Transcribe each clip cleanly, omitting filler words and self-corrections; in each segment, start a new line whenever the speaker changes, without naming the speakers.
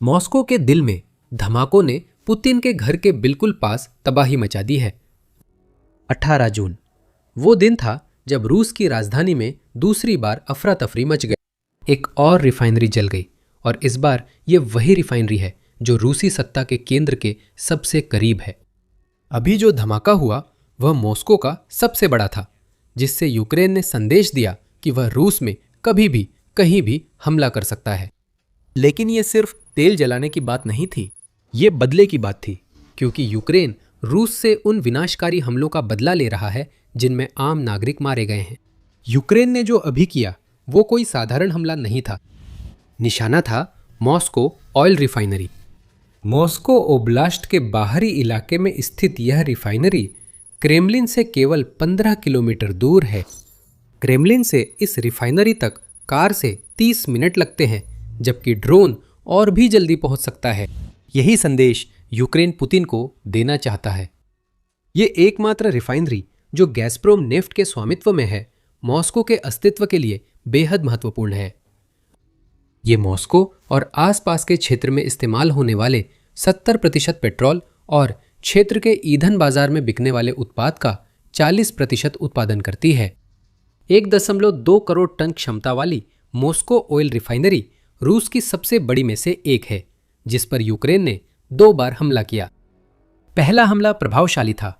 Moscow के दिल में धमाकों ने पुतिन के घर के बिल्कुल पास तबाही मचा दी है। 18 जून वो दिन था जब रूस की राजधानी में दूसरी बार अफरा तफरी मच गई। एक और रिफाइनरी जल गई और इस बार ये वही रिफाइनरी है जो रूसी सत्ता के केंद्र के सबसे करीब है। अभी जो धमाका हुआ वह मॉस्को का सबसे बड़ा था, जिससे यूक्रेन ने संदेश दिया कि वह रूस में कभी भी कहीं भी हमला कर सकता है। लेकिन ये सिर्फ तेल जलाने की बात नहीं थी, ये बदले की बात थी, क्योंकि यूक्रेन रूस से उन विनाशकारी हमलों का बदला ले रहा है जिनमें आम नागरिक मारे गए हैं। यूक्रेन ने जो अभी किया वो कोई साधारण हमला नहीं था। निशाना था Moscow oil refinery. Moscow oblast के बाहरी इलाके में स्थित यह रिफाइनरी क्रेमलिन से केवल 15 किलोमीटर दूर है। क्रेमलिन से इस रिफाइनरी तक कार से 30 मिनट लगते हैं, जबकि ड्रोन और भी जल्दी पहुंच सकता है। यही संदेश यूक्रेन पुतिन को देना चाहता है। ये एकमात्र रिफाइनरी जो गैसप्रोम नेफ्ट के स्वामित्व में है, मॉस्को के अस्तित्व के लिए बेहद महत्वपूर्ण है। ये मॉस्को और आसपास के क्षेत्र में इस्तेमाल होने वाले 70% पेट्रोल और क्षेत्र के ईंधन बाजार में बिकने वाले उत्पाद का 40% उत्पादन करती है। 1.2 करोड़ टन क्षमता वाली मॉस्को ऑयल रिफाइनरी रूस की सबसे बड़ी में से एक है, जिस पर यूक्रेन ने 2 बार हमला किया। पहला हमला प्रभावशाली था,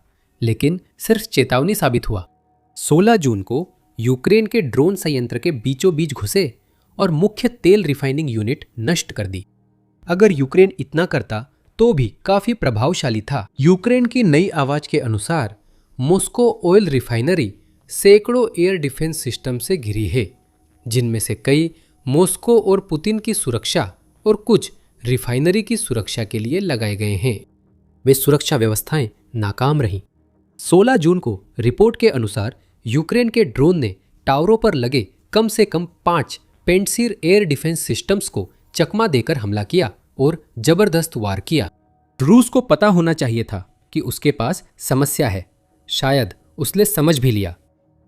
लेकिन सिर्फ चेतावनी साबित हुआ। 16 जून को यूक्रेन के ड्रोन संयंत्र के बीचों बीच घुसे और मुख्य तेल रिफाइनिंग यूनिट नष्ट कर दी। अगर यूक्रेन इतना करता तो भी काफी प्रभावशाली था। यूक्रेन की नई आवाज के अनुसार मॉस्को ऑयल रिफाइनरी सैकड़ों एयर डिफेंस सिस्टम से घिरी है, जिनमें से कई मॉस्को और पुतिन की सुरक्षा और कुछ रिफाइनरी की सुरक्षा के लिए लगाए गए हैं। वे सुरक्षा व्यवस्थाएं नाकाम रहीं। 16 जून को रिपोर्ट के अनुसार यूक्रेन के ड्रोन ने टावरों पर लगे कम से कम 5 पेंटसीर एयर डिफेंस सिस्टम्स को चकमा देकर हमला किया और जबरदस्त वार किया। रूस को पता होना चाहिए था कि उसके पास समस्या है। शायद उसने समझ भी लिया।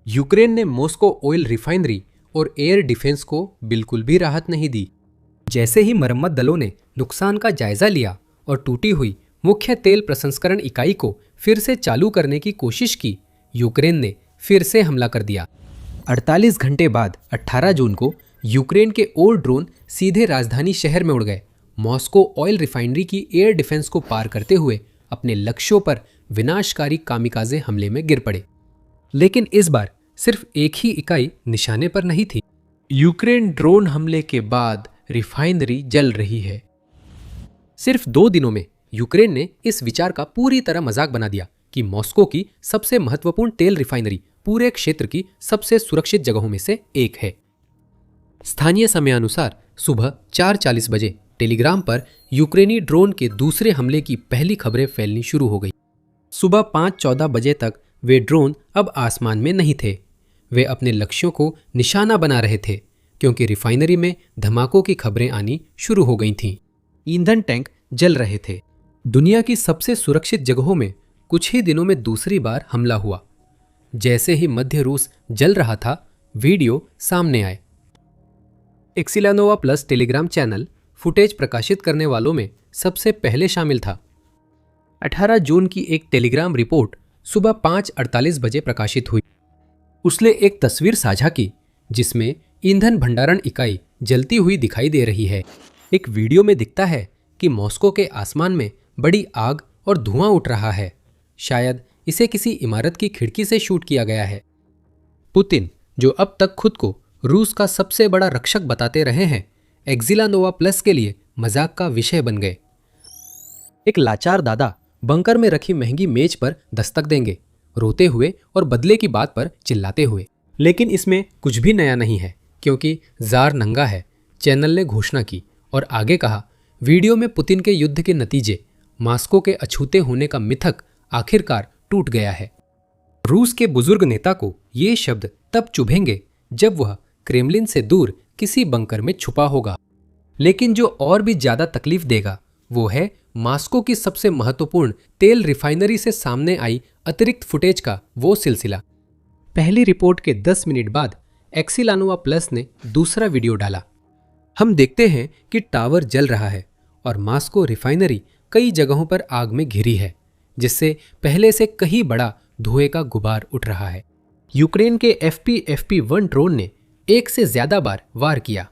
यूक्रेन ने मॉस्को ऑयल रिफाइनरी और एयर डिफेंस को बिल्कुल भी राहत नहीं दी। जैसे ही मरम्मत दलों ने नुकसान का जायजा लिया और टूटी हुई मुख्य तेल प्रसंस्करण इकाई को फिर से चालू करने की कोशिश की, यूक्रेन ने फिर से हमला कर दिया। 48 घंटे बाद 18 जून को यूक्रेन के और ड्रोन सीधे राजधानी शहर में उड़ गए। मॉस्को ऑयल रिफाइनरी की एयर डिफेंस को पार करते हुए अपने लक्ष्यों पर विनाशकारी कामिकाजे हमले में गिर पड़े। लेकिन इस बार सिर्फ एक ही इकाई निशाने पर नहीं थी। यूक्रेन ड्रोन हमले के बाद रिफाइनरी जल रही है। सिर्फ 2 दिनों में यूक्रेन ने इस विचार का पूरी तरह मजाक बना दिया कि मॉस्को की सबसे महत्वपूर्ण तेल रिफाइनरी पूरे क्षेत्र की सबसे सुरक्षित जगहों में से एक है। स्थानीय समयानुसार सुबह 4:40 बजे टेलीग्राम पर यूक्रेनी ड्रोन के दूसरे हमले की पहली खबरें फैलनी शुरू हो गई। सुबह 5:14 बजे तक वे ड्रोन अब आसमान में नहीं थे। वे अपने लक्ष्यों को निशाना बना रहे थे, क्योंकि रिफाइनरी में धमाकों की खबरें आनी शुरू हो गई थीं। ईंधन टैंक जल रहे थे। दुनिया की सबसे सुरक्षित जगहों में कुछ ही दिनों में दूसरी बार हमला हुआ। जैसे ही मध्य रूस जल रहा था, वीडियो सामने आए। एक्सिलानोवा प्लस टेलीग्राम चैनल फुटेज प्रकाशित करने वालों में सबसे पहले शामिल था। 18 जून की एक टेलीग्राम रिपोर्ट सुबह 5:48 बजे प्रकाशित हुई। उसने एक तस्वीर साझा की जिसमें ईंधन भंडारण इकाई जलती हुई दिखाई दे रही है। एक वीडियो में दिखता है कि मॉस्को के आसमान में बड़ी आग और धुआं उठ रहा है। शायद इसे किसी इमारत की खिड़की से शूट किया गया है। पुतिन, जो अब तक खुद को रूस का सबसे बड़ा रक्षक बताते रहे हैं, एक्सिलानोवा प्लस के लिए मजाक का विषय बन गए। एक लाचार दादा बंकर में रखी महंगी मेज पर दस्तक देंगे, रोते हुए और बदले की बात पर चिल्लाते हुए। लेकिन इसमें कुछ भी नया नहीं है, क्योंकि जार नंगा है, चैनल ने घोषणा की और आगे कहा, वीडियो में पुतिन के युद्ध के नतीजे, मॉस्को के अछूते होने का मिथक आखिरकार टूट गया है। रूस के बुजुर्ग नेता को ये शब्द तब चुभेंगे जब वह क्रेमलिन से दूर किसी बंकर में छुपा होगा। लेकिन जो और भी ज्यादा तकलीफ देगा वो है मॉस्को की सबसे महत्वपूर्ण तेल रिफाइनरी से सामने आई अतिरिक्त फुटेज का वो सिलसिला। पहली रिपोर्ट के 10 मिनट बाद एक्सिलानोवा प्लस ने दूसरा वीडियो डाला। हम देखते हैं कि टावर जल रहा है और मॉस्को रिफाइनरी कई जगहों पर आग में घिरी है, जिससे पहले से कहीं बड़ा धुएं का गुबार उठ रहा है। यूक्रेन के FPV-1 ड्रोन ने एक से ज्यादा बार वार किया।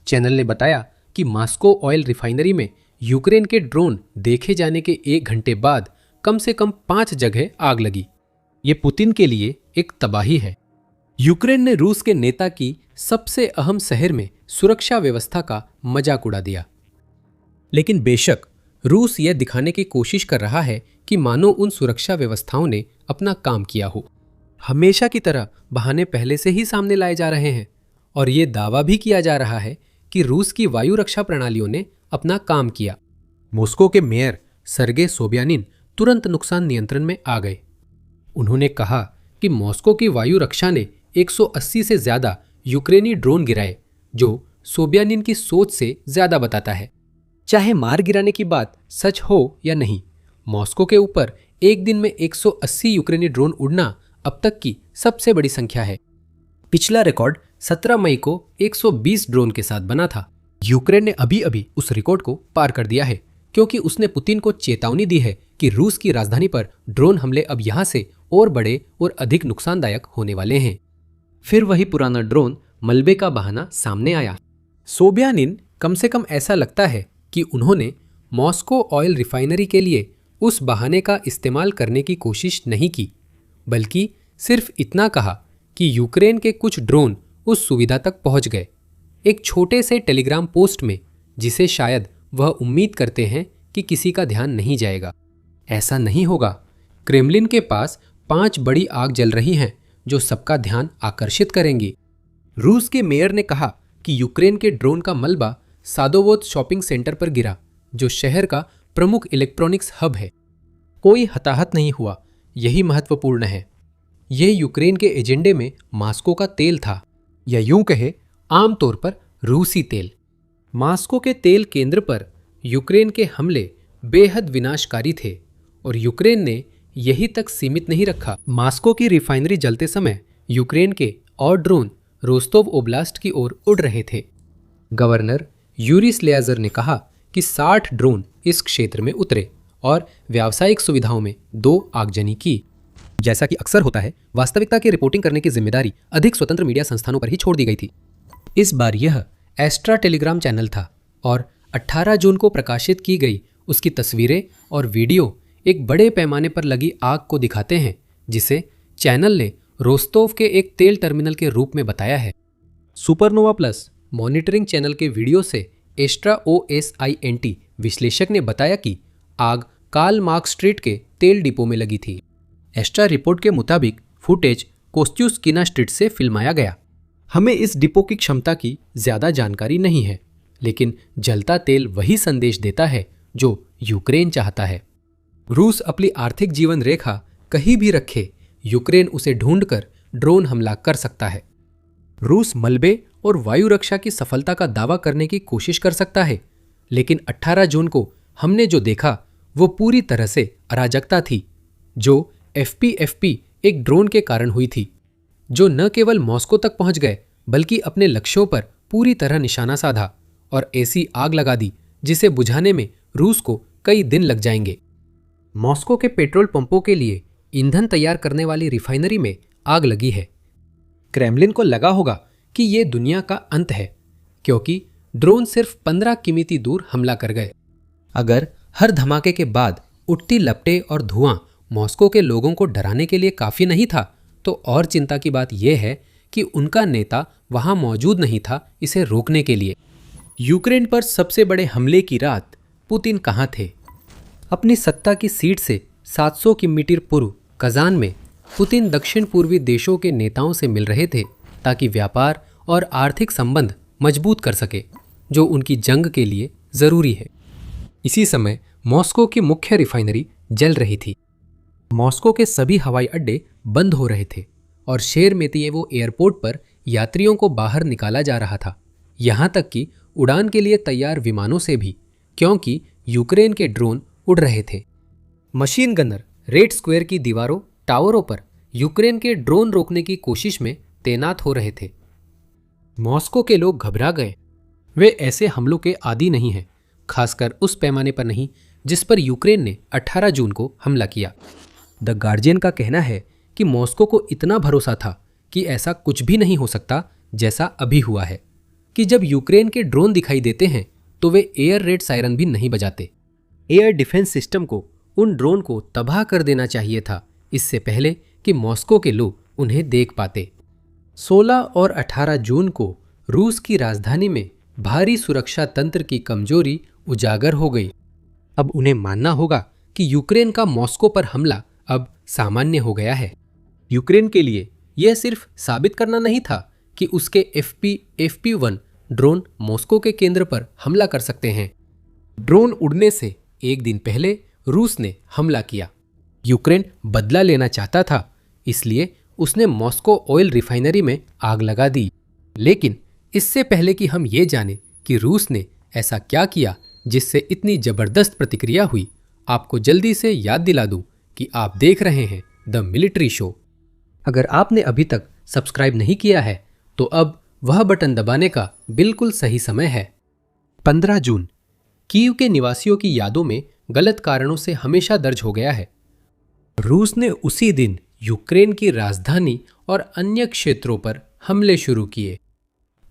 चैनल ने बताया कि मॉस्को ऑयल रिफाइनरी में यूक्रेन के ड्रोन देखे जाने के 1 घंटे बाद कम से कम 5 जगह आग लगी। ये पुतिन के लिए एक तबाही है। यूक्रेन ने रूस के नेता की सबसे अहम शहर में सुरक्षा व्यवस्था का मजाक उड़ा दिया। लेकिन बेशक रूस यह दिखाने की कोशिश कर रहा है कि मानो उन सुरक्षा व्यवस्थाओं ने अपना काम किया हो। हमेशा की तरह बहाने पहले से ही सामने लाए जा रहे हैं और ये दावा भी किया जा रहा है कि रूस की वायु रक्षा प्रणालियों ने अपना काम किया। मॉस्को के मेयर सर्गे सोबियानिन तुरंत नुकसान नियंत्रण में आ गए। उन्होंने कहा कि मॉस्को की वायु रक्षा ने 180 से ज्यादा यूक्रेनी ड्रोन गिराए, जो सोबियानिन की सोच से ज्यादा बताता है। चाहे मार गिराने की बात सच हो या नहीं, मॉस्को के ऊपर एक दिन में 180 यूक्रेनी ड्रोन उड़ना अब तक की सबसे बड़ी संख्या है। पिछला रिकॉर्ड 17 मई को 120 ड्रोन के साथ बना था। यूक्रेन ने अभी अभी उस रिकॉर्ड को पार कर दिया है, क्योंकि उसने पुतिन को चेतावनी दी है कि रूस की राजधानी पर ड्रोन हमले अब यहां से और बड़े और अधिक नुकसानदायक होने वाले हैं। फिर वही पुराना ड्रोन मलबे का बहाना सामने आया। सोबियानिन कम से कम ऐसा लगता है कि उन्होंने मॉस्को ऑयल रिफाइनरी के लिए उस बहाने का इस्तेमाल करने की कोशिश नहीं की, बल्कि सिर्फ इतना कहा कि यूक्रेन के कुछ ड्रोन उस सुविधा तक पहुंच गए, एक छोटे से टेलीग्राम पोस्ट में, जिसे शायद वह उम्मीद करते हैं कि किसी का ध्यान नहीं जाएगा। ऐसा नहीं होगा। क्रेमलिन के पास 5 बड़ी आग जल रही हैं जो सबका ध्यान आकर्षित करेंगी। रूस के मेयर ने कहा कि यूक्रेन के ड्रोन का मलबा सादोवोत शॉपिंग सेंटर पर गिरा, जो शहर का प्रमुख इलेक्ट्रॉनिक्स हब है। कोई हताहत नहीं हुआ, यही महत्वपूर्ण है। यह यूक्रेन के एजेंडे में मॉस्को का तेल था, या यूं कहे आमतौर पर रूसी तेल। मॉस्को के तेल केंद्र पर यूक्रेन के हमले बेहद विनाशकारी थे और यूक्रेन ने यही तक सीमित नहीं रखा। मॉस्को की रिफाइनरी जलते समय यूक्रेन के और ड्रोन रोस्तोव ओब्लास्ट की ओर उड़ रहे थे। गवर्नर यूरी स्लेयाजर ने कहा कि 60 ड्रोन इस क्षेत्र में उतरे और व्यावसायिक सुविधाओं में 2 आगजनी की। जैसा कि अक्सर होता है, वास्तविकता की रिपोर्टिंग करने की जिम्मेदारी अधिक स्वतंत्र मीडिया संस्थानों पर ही छोड़ दी गई थी। इस बार यह एस्ट्रा टेलीग्राम चैनल था और 18 जून को प्रकाशित की गई उसकी तस्वीरें और वीडियो एक बड़े पैमाने पर लगी आग को दिखाते हैं, जिसे चैनल ने रोस्तोव के एक तेल टर्मिनल के रूप में बताया है। सुपरनोवा प्लस मॉनिटरिंग चैनल के वीडियो से एस्ट्रा OSINT विश्लेषक ने बताया कि आग कार्ल मार्क्स स्ट्रीट के तेल डिपो में लगी थी। एस्ट्रा रिपोर्ट के मुताबिक फुटेज कोस्त्यूस्किना स्ट्रीट से फिल्माया गया। हमें इस डिपो की क्षमता की ज्यादा जानकारी नहीं है, लेकिन जलता तेल वही संदेश देता है जो यूक्रेन चाहता है। रूस अपनी आर्थिक जीवन रेखा कहीं भी रखे, यूक्रेन उसे ढूंढकर ड्रोन हमला कर सकता है। रूस मलबे और वायु रक्षा की सफलता का दावा करने की कोशिश कर सकता है, लेकिन 18 जून को हमने जो देखा वो पूरी तरह से अराजकता थी, जो FPV एक ड्रोन के कारण हुई थी, जो न केवल मॉस्को तक पहुंच गए बल्कि अपने लक्ष्यों पर पूरी तरह निशाना साधा और ऐसी आग लगा दी जिसे बुझाने में रूस को कई दिन लग जाएंगे। मॉस्को के पेट्रोल पंपों के लिए ईंधन तैयार करने वाली रिफाइनरी में आग लगी है। क्रेमलिन को लगा होगा कि ये दुनिया का अंत है, क्योंकि ड्रोन सिर्फ 15 किमी दूर हमला कर गए। अगर हर धमाके के बाद उठती लपटें और धुआं मॉस्को के लोगों को डराने के लिए काफी नहीं था, तो और चिंता की बात यह है कि उनका नेता वहां मौजूद नहीं था इसे रोकने के लिए। यूक्रेन पर सबसे बड़े हमले की रात पुतिन कहां थे? अपनी सत्ता की सीट से 700 किलोमीटर पूर्व कजान में पुतिन दक्षिण पूर्वी देशों के नेताओं से मिल रहे थे, ताकि व्यापार और आर्थिक संबंध मजबूत कर सके, जो उनकी जंग के लिए जरूरी है। इसी समय मॉस्को की मुख्य रिफाइनरी जल रही थी। मॉस्को के सभी हवाई अड्डे बंद हो रहे थे और शेरमेतियेवो एयरपोर्ट पर यात्रियों को बाहर निकाला जा रहा था, यहां तक कि उड़ान के लिए तैयार विमानों से भी, क्योंकि यूक्रेन के ड्रोन उड़ रहे थे। मशीन गनर रेड स्क्वायर की दीवारों, टावरों पर यूक्रेन के ड्रोन रोकने की कोशिश में तैनात हो रहे थे। मॉस्को के लोग घबरा गए। वे ऐसे हमलों के आदी नहीं हैं, खासकर उस पैमाने पर नहीं जिस पर यूक्रेन ने 18 जून को हमला किया। द गार्जियन का कहना है कि मॉस्को को इतना भरोसा था कि ऐसा कुछ भी नहीं हो सकता जैसा अभी हुआ है, कि जब यूक्रेन के ड्रोन दिखाई देते हैं तो वे एयर रेड सायरन भी नहीं बजाते। एयर डिफेंस सिस्टम को उन ड्रोन को तबाह कर देना चाहिए था इससे पहले कि मॉस्को के लोग उन्हें देख पाते। 16 और 18 जून को रूस की राजधानी में भारी सुरक्षा तंत्र की कमजोरी उजागर हो गई। अब उन्हें मानना होगा कि यूक्रेन का मॉस्को पर हमला अब सामान्य हो गया है। यूक्रेन के लिए यह सिर्फ साबित करना नहीं था कि उसके FP-1 ड्रोन मॉस्को के केंद्र पर हमला कर सकते हैं। ड्रोन उड़ने से एक दिन पहले रूस ने हमला किया। यूक्रेन बदला लेना चाहता था, इसलिए उसने मॉस्को ऑयल रिफाइनरी में आग लगा दी। लेकिन इससे पहले कि हम ये जानें कि रूस ने ऐसा क्या किया जिससे इतनी जबरदस्त प्रतिक्रिया हुई, आपको जल्दी से याद दिला दूं कि आप देख रहे हैं द मिलिट्री शो। अगर आपने अभी तक सब्सक्राइब नहीं किया है तो अब वह बटन दबाने का बिल्कुल सही समय है। 15 जून कीव के निवासियों की यादों में गलत कारणों से हमेशा दर्ज हो गया है। रूस ने उसी दिन यूक्रेन की राजधानी और अन्य क्षेत्रों पर हमले शुरू किए।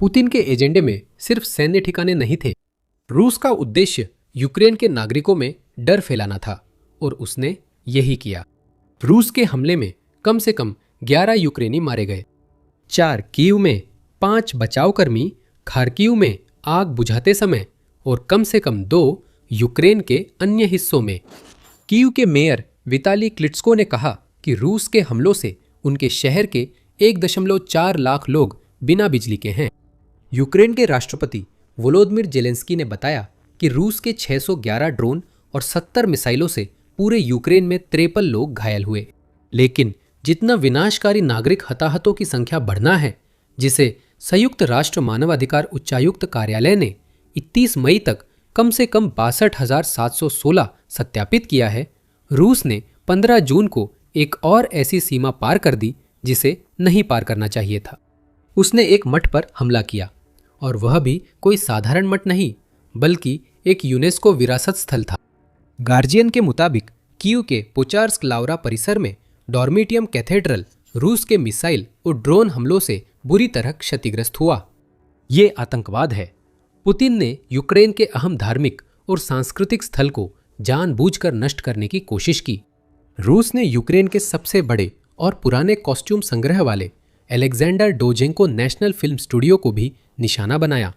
पुतिन के एजेंडे में सिर्फ सैन्य ठिकाने नहीं थे। रूस का उद्देश्य यूक्रेन के नागरिकों में डर फैलाना था और उसने यही किया। रूस के हमले में कम से कम 11 यूक्रेनी मारे गए, 4 कीव में, 5 बचावकर्मी खार्किव में आग बुझाते समय और कम से कम 2 यूक्रेन के अन्य हिस्सों में। कीव के मेयर विताली क्लिट्स्को ने कहा कि रूस के हमलों से उनके शहर के 1.4 लाख लोग बिना बिजली के हैं। यूक्रेन के राष्ट्रपति वोलोदिमिर जेलेंस्की ने बताया कि रूस के 611 ड्रोन और 70 मिसाइलों से पूरे यूक्रेन में 53 लोग घायल हुए। लेकिन जितना विनाशकारी नागरिक हताहतों की संख्या बढ़ना है, जिसे संयुक्त राष्ट्र मानवाधिकार उच्चायुक्त कार्यालय ने 31 मई तक कम से कम 62,716 सत्यापित किया है, रूस ने 15 जून को एक और ऐसी सीमा पार कर दी जिसे नहीं पार करना चाहिए था। उसने एक मठ पर हमला किया, और वह भी कोई साधारण मठ नहीं बल्कि एक यूनेस्को विरासत स्थल था। गार्जियन के मुताबिक कीव के पोचार्स्क लावरा परिसर में डॉर्मिटियम कैथेड्रल रूस के मिसाइल और ड्रोन हमलों से बुरी तरह क्षतिग्रस्त हुआ। ये आतंकवाद है। पुतिन ने यूक्रेन के अहम धार्मिक और सांस्कृतिक स्थल को जानबूझकर नष्ट करने की कोशिश की। रूस ने यूक्रेन के सबसे बड़े और पुराने कॉस्ट्यूम संग्रह वाले अलेक्जेंडर डोजेंको नेशनल फिल्म स्टूडियो को भी निशाना बनाया।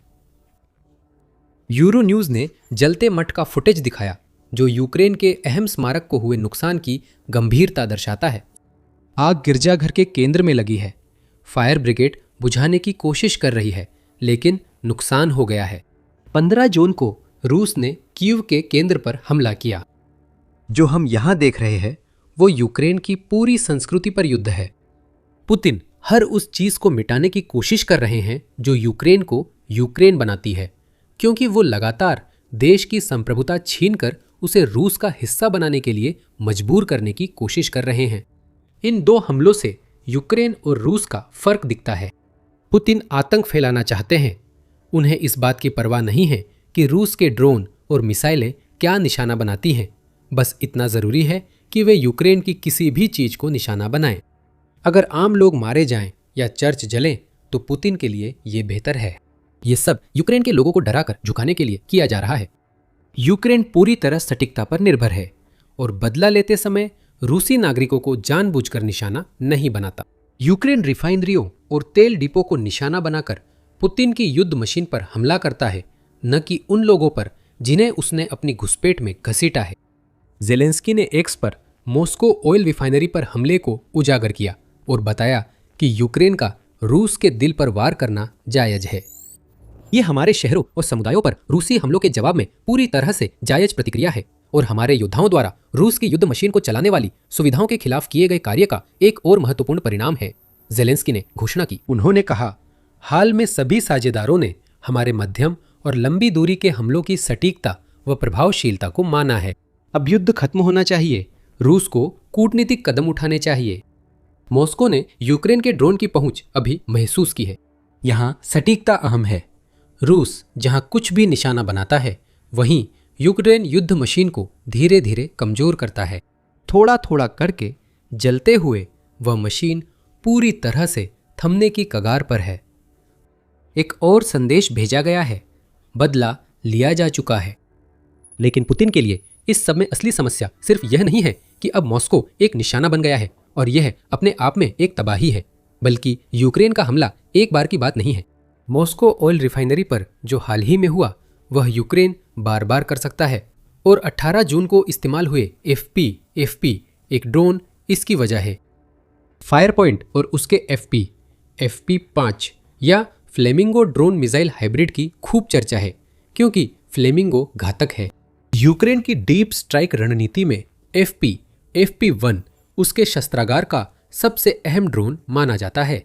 यूरो न्यूज ने जलते मठ का फुटेज दिखाया, जो यूक्रेन के अहम स्मारक को हुए नुकसान की गंभीरता दर्शाता है। आग गिरजाघर के केंद्र में लगी है। फायर ब्रिगेड बुझाने की कोशिश कर रही है, लेकिन नुकसान हो गया है। 15 जून को रूस ने कीव के केंद्र पर हमला किया। जो हम यहां देख रहे हैं वो यूक्रेन की पूरी संस्कृति पर युद्ध है। पुतिन हर उस चीज को मिटाने की कोशिश कर रहे हैं जो यूक्रेन को यूक्रेन बनाती है, क्योंकि वो लगातार देश की संप्रभुता छीनकर उसे रूस का हिस्सा बनाने के लिए मजबूर करने की कोशिश कर रहे हैं। इन 2 हमलों से यूक्रेन और रूस का फर्क दिखता है। पुतिन आतंक फैलाना चाहते हैं। उन्हें इस बात की परवाह नहीं है कि रूस के ड्रोन और मिसाइलें क्या निशाना बनाती हैं। बस इतना जरूरी है कि वे यूक्रेन की किसी भी चीज को निशाना बनाएं। अगर आम लोग मारे जाएं या चर्च जलें तो पुतिन के लिए ये बेहतर है। ये सब यूक्रेन के लोगों को डराकर झुकाने के लिए किया जा रहा है। यूक्रेन पूरी तरह सटीकता पर निर्भर है और बदला लेते समय रूसी नागरिकों को जानबूझकर निशाना नहीं बनाता। यूक्रेन रिफाइनरियों और तेल डिपो को निशाना बनाकर पुतिन की युद्ध मशीन पर हमला करता है, न कि उन लोगों पर जिन्हें उसने अपनी घुसपैठ में घसीटा है। जेलेंस्की ने एक्स पर मॉस्को ऑयल रिफाइनरी पर हमले को उजागर किया और बताया कि यूक्रेन का रूस के दिल पर वार करना जायज है। ये हमारे शहरों और समुदायों पर रूसी हमलों के जवाब में पूरी तरह से जायज प्रतिक्रिया है और हमारे योद्धाओं द्वारा रूस की युद्ध मशीन को चलाने वाली सुविधाओं के खिलाफ किए गए कार्य का एक और महत्वपूर्ण परिणाम है, जेलेंस्की ने घोषणा की। उन्होंने कहा, हाल में सभी साझेदारों ने हमारे मध्यम और लंबी दूरी के हमलों की सटीकता व प्रभावशीलता को माना है। अब युद्ध खत्म होना चाहिए। रूस को कूटनीतिक कदम उठाने चाहिए। मॉस्को ने यूक्रेन के ड्रोन की पहुंच अभी महसूस की है। यहाँ सटीकता अहम है। रूस जहाँ कुछ भी निशाना बनाता है वहीं यूक्रेन युद्ध मशीन को धीरे धीरे कमजोर करता है। थोड़ा थोड़ा करके जलते हुए वह मशीन पूरी तरह से थमने की कगार पर है। एक और संदेश भेजा गया है, बदला लिया जा चुका है। लेकिन पुतिन के लिए इस सब में असली समस्या सिर्फ यह नहीं है कि अब मॉस्को एक निशाना बन गया है और यह अपने आप में एक तबाही है, बल्कि यूक्रेन का हमला एक बार की बात नहीं है। मॉस्को ऑयल रिफाइनरी पर जो हाल ही में हुआ वह यूक्रेन बार बार कर सकता है और 18 जून को इस्तेमाल हुए FP एक ड्रोन इसकी वजह है। फायर पॉइंट और उसके FP5 या फ्लेमिंगो ड्रोन मिसाइल हाइब्रिड की खूब चर्चा है क्योंकि फ्लेमिंगो घातक है। यूक्रेन की डीप स्ट्राइक रणनीति में FP1 उसके शस्त्रागार का सबसे अहम ड्रोन माना जाता है।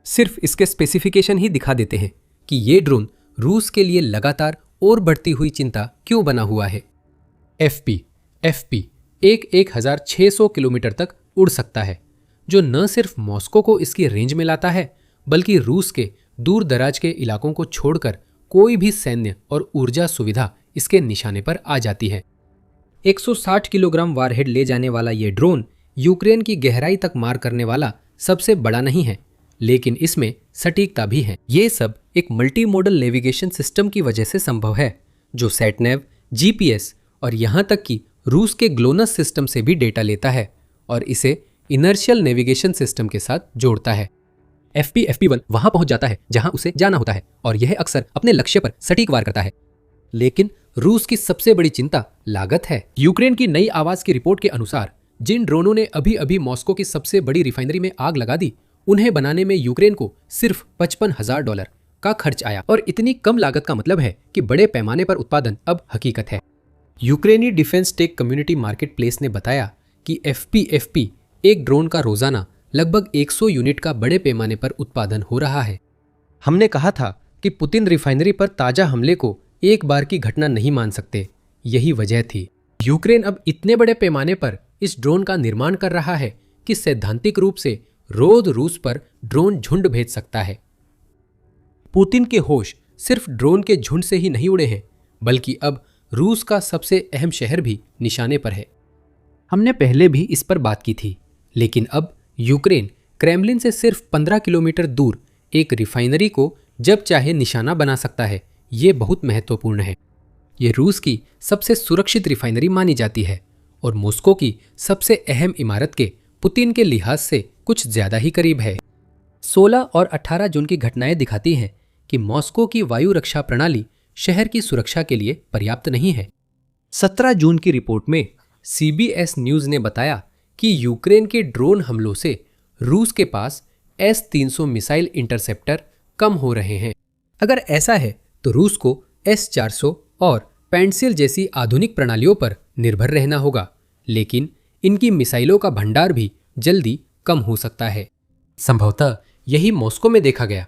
सिर्फ इसके स्पेसिफिकेशन ही दिखा देते हैं कि ये ड्रोन रूस के लिए लगातार और बढ़ती हुई चिंता क्यों बना हुआ है। FP 1600 किलोमीटर तक उड़ सकता है, जो न सिर्फ मॉस्को को इसकी रेंज में लाता है बल्कि रूस के दूर दराज के इलाकों को छोड़कर कोई भी सैन्य और ऊर्जा सुविधा इसके निशाने पर आ जाती है। 160 किलोग्राम वारहेड ले जाने वाला ये ड्रोन यूक्रेन की गहराई तक मार करने वाला सबसे बड़ा नहीं है, लेकिन इसमें सटीकता भी है। ये सब एक मल्टी मोडल नेविगेशन सिस्टम की वजह से संभव है, जो सेटनेव, GPS और यहाँ तक कि रूस के ग्लोनस सिस्टम से भी डेटा लेता है और इसे इनर्शियल नेविगेशन सिस्टम के साथ जोड़ता है। FP1 वहां पहुंच जाता है जहां उसे जाना होता है और यह अक्सर अपने लक्ष्य पर सटीक वार करता है। लेकिन रूस की सबसे बड़ी चिंता लागत है। यूक्रेन की नई आवाज की रिपोर्ट के अनुसार जिन ड्रोनों ने अभी अभी मॉस्को की सबसे बड़ी रिफाइनरी में आग लगा दी, उन्हें बनाने में यूक्रेन को सिर्फ $55,000 का खर्च आया। और इतनी कम लागत का मतलब है कि बड़े पैमाने पर उत्पादन अब हकीकत है। यूक्रेनी defence take community market place ने बताया कि FP एक ड्रोन का रोजाना लगभग 100 यूनिट का बड़े पैमाने पर उत्पादन हो रहा है। हमने कहा था कि पुतिन रिफाइनरी पर ताजा हमले को एक बार की घटना नहीं मान सकते, यही वजह थी। यूक्रेन अब इतने बड़े पैमाने पर इस ड्रोन का निर्माण कर रहा है कि सैद्धांतिक रूप से रोज रूस पर ड्रोन झुंड भेज सकता है। पुतिन के होश सिर्फ ड्रोन के झुंड से ही नहीं उड़े हैं, बल्कि अब रूस का सबसे अहम शहर भी निशाने पर है। हमने पहले भी इस पर बात की थी, लेकिन अब यूक्रेन क्रेमलिन से सिर्फ 15 किलोमीटर दूर एक रिफाइनरी को जब चाहे निशाना बना सकता है। ये बहुत महत्वपूर्ण है। ये रूस की सबसे सुरक्षित रिफाइनरी मानी जाती है और मॉस्को की सबसे अहम इमारत के पुतिन के लिहाज से कुछ ज्यादा ही करीब है। 16 और 18 जून की घटनाएं दिखाती हैं कि मॉस्को की वायु रक्षा प्रणाली शहर की सुरक्षा के लिए पर्याप्त नहीं है। 17 जून की रिपोर्ट में CBS न्यूज ने बताया कि यूक्रेन के ड्रोन हमलों से रूस के पास S-300 मिसाइल इंटरसेप्टर कम हो रहे हैं। अगर ऐसा है तो रूस को S-400 और पेंसिल जैसी आधुनिक प्रणालियों पर निर्भर रहना होगा, लेकिन इनकी मिसाइलों का भंडार भी जल्दी कम हो सकता है। संभवतः यही मॉस्को में देखा गया।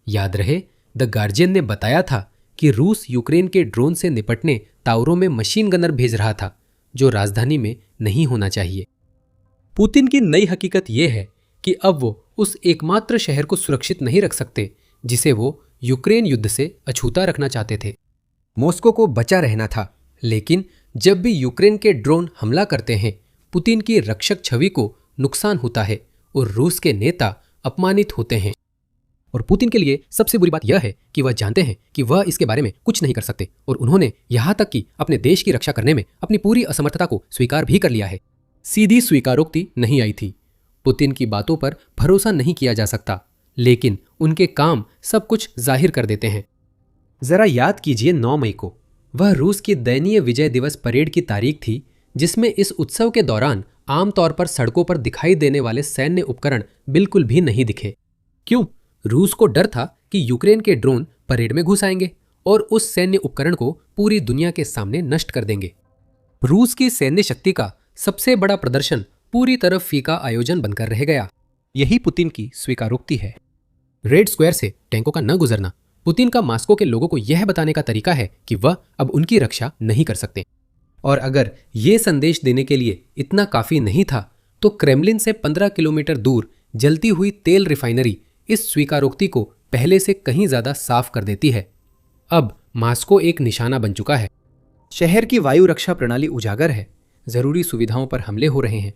याद रहे, द गार्जियन ने बताया था कि रूस यूक्रेन के ड्रोन से निपटने टावरों में मशीन गनर भेज रहा था, जो राजधानी में नहीं होना चाहिए। पुतिन की नई हकीकत यह है कि अब वो उस एकमात्र शहर को सुरक्षित नहीं रख सकते जिसे वो यूक्रेन युद्ध से अछूता रखना चाहते थे। मॉस्को को बचा रहना था, लेकिन जब भी यूक्रेन के ड्रोन हमला करते हैं, पुतिन की रक्षक छवि को नुकसान होता है और रूस के नेता अपमानित होते हैं। और पुतिन के लिए सबसे बुरी बात यह है कि वह जानते हैं कि वह इसके बारे में कुछ नहीं कर सकते और उन्होंने यहाँ तक कि अपने देश की रक्षा करने में अपनी पूरी असमर्थता को स्वीकार भी कर लिया है। सीधी स्वीकारोक्ति नहीं आई थी। पुतिन की बातों पर भरोसा नहीं किया जा सकता, लेकिन उनके काम सब कुछ जाहिर कर देते हैं। जरा याद कीजिए 9 मई को, वह रूस की दयनीय विजय दिवस परेड की तारीख थी, जिसमें इस उत्सव के दौरान आमतौर पर सड़कों पर दिखाई देने वाले सैन्य उपकरण बिल्कुल भी नहीं दिखे। क्यों? रूस को डर था कि यूक्रेन के ड्रोन परेड में घुस आएंगे और उस सैन्य उपकरण को पूरी दुनिया के सामने नष्ट कर देंगे। रूस की सैन्य शक्ति का सबसे बड़ा प्रदर्शन पूरी तरह फीका आयोजन बनकर रह गया। यही पुतिन की स्वीकारोक्ति है। रेड स्क्वायर से टैंकों का न गुजरना पुतिन का मॉस्को के लोगों को यह बताने का तरीका है कि वह अब उनकी रक्षा नहीं कर सकते। और अगर ये संदेश देने के लिए इतना काफी नहीं था, तो क्रेमलिन से 15 किलोमीटर दूर जलती हुई तेल रिफाइनरी इस स्वीकारोक्ति को पहले से कहीं ज्यादा साफ कर देती है। अब मॉस्को एक निशाना बन चुका है शहर की वायु रक्षा प्रणाली उजागर है, जरूरी सुविधाओं पर हमले हो रहे हैं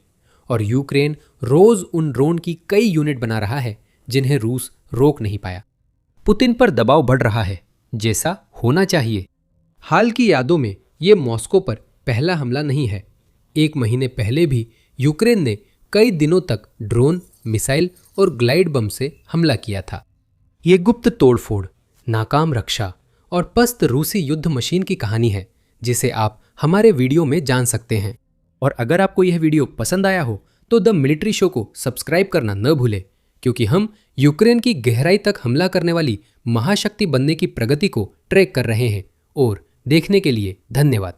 और यूक्रेन रोज उन ड्रोन की कई यूनिट बना रहा है जिन्हें रूस रोक नहीं पाया। पुतिन पर दबाव बढ़ रहा है, जैसा होना चाहिए। हाल की यादों में ये मॉस्को पर पहला हमला नहीं है। 1 महीने पहले भी यूक्रेन ने कई दिनों तक ड्रोन, मिसाइल और ग्लाइड बम से हमला किया था। ये गुप्त तोड़फोड़, नाकाम रक्षा और पस्त रूसी युद्ध मशीन की कहानी है, जिसे आप हमारे वीडियो में जान सकते हैं। और अगर आपको यह वीडियो पसंद आया हो तो द मिलिट्री शो को सब्सक्राइब करना न भूलें, क्योंकि हम यूक्रेन की गहराई तक हमला करने वाली महाशक्ति बनने की प्रगति को ट्रैक कर रहे हैं। और देखने के लिए धन्यवाद।